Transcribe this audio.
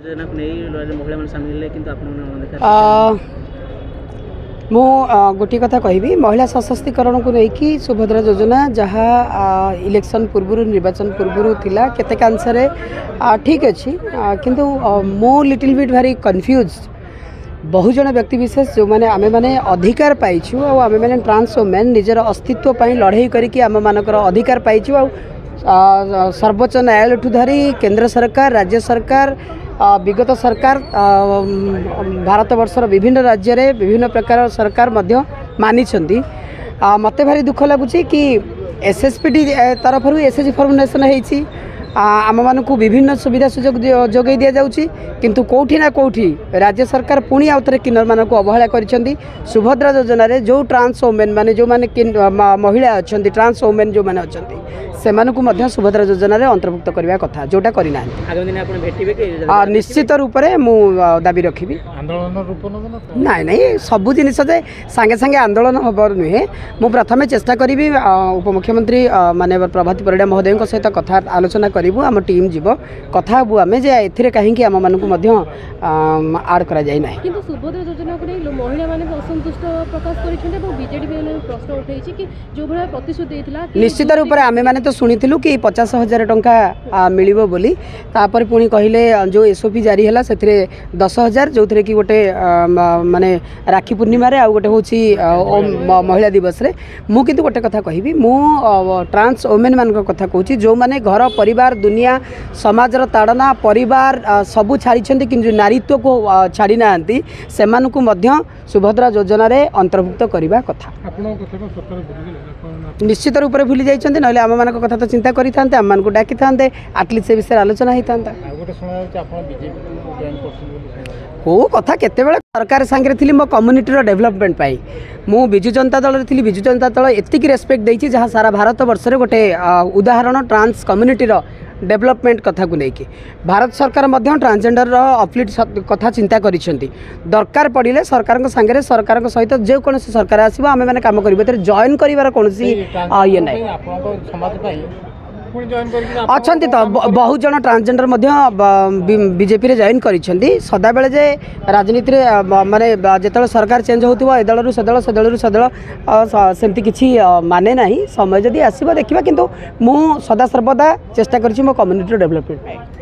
मु गोटे कथा कहबी महिला सशक्तिकरण को लेकिन सुभद्रा योजना जहाँ इलेक्शन पूर्व निर्वाचन पूर्व थिला केतेकांशरे ठीक अच्छी किंतु मो लिटिल बिट भारी कन्फ्यूज बहुजन व्यक्ति विशेष जो मैंने आमे मैंने अधिकार पाइछु आमे मैंने ट्रांस वुमेन निजर अस्तित्व पर लड़ाई करके आम मानकर अधिकार पाइछु सर्वोच्च न्यायालय ठू धरी केंद्र सरकार राज्य सरकार विगत सरकार भारत वर्षर विभिन्न राज्य रे विभिन्न प्रकार सरकार मध्य मानी मते भारी दुख लगुच कि एसएसपीडी तरफ एसएचजी फॉर्मुलेशन होती आम मान विभिन्न सुविधा सुजोग जोगे दि जाऊँगी किंतु कौटी ना कौटी राज्य सरकार पुणी आउ थे किन्नर मान अवहेला कर सुभद्रा योजना रे जो ट्रांस वुमेन माने जो माने महिला अच्छा ट्रांस वुमेन जो मैंने अच्छा से सुभद्रा योजना रे अंतर्भुक्त करने कथा जोटा करना निश्चित रूप से मु दाबी रखी नाई नाई सबू जिन सांगे सांगे आंदोलन हबर नुहे मु प्रथमे चेष्टा करी उपमुख्यमंत्री माने प्रभाती परिड़ा महोदय सहित कथा आलोचना करूँ आम टीम जीव कथा हबू आम जे ए कहीं आम मानक आड करा जाय ना किंतु सुभद्रा योजना को नहीं महिला माने असंतुष्ट प्रकाश करिसेंते और बीजेडी भी प्रश्न उठाई कि जो भला प्रतिश्रुति देथिला निश्चित रूप से आमे माने तो शुणिलु कि 50,000 टंका मिलिबो बोली तापर पुणी कहले जो एसओपी जारी है से 10,000 जो थे कि गोटे माने राखी पूर्णिमा रे आ गोटे होची महिला दिवस रे मु किंतु गोटे कथा कहबी मु ट्रांस वुमेन मान कथा कहूँ जो माने घर परिवार दुनिया समाजर ताड़ना परिवार सबू छाड़ी कि नारीत्व को छाड़ी ना सुभद्रा योजना रे अंतर्भुक्त करने कथा निश्चित रूप से भूली जाइए ना आम मान कथा तो चिंता करें आम मान को डाकी था आटलिस्ट से विषय आलोचना होता हो कथा केते सरकार सांगे थी मो कम्युनिटी डेवलपमेंट पाई मु विजु जनता दल थी विजु जनता दल एतिक रेस्पेक्ट देती जहाँ सारा भारत वर्ष गोटे उदाहरण ट्रांस कम्युनिटी डेवलपमेंट कथा को लेकिन भारत सरकार ट्रांसजेंडर अपलिट कथा चिंता करिसेंती दरकार पड़े सरकार सांगे सरकार सहित जो कौन सरकार आसो आम मैंने कम कर जॉइन कर कौन ये ना अच्छा तो बहुजन ट्रांसजेंडर बीजेपी रे जॉइन करिसेंती सदा बेले जे राजनीति माने जेतल सरकार चेंज होतिबो ए दलरु से दल सेमती किछि माने नाही समय जदी आसीबो देखिबा किंतु मु सदा सर्वदा चेष्टा करछि मो कम्युनिटी डेवलपमेंट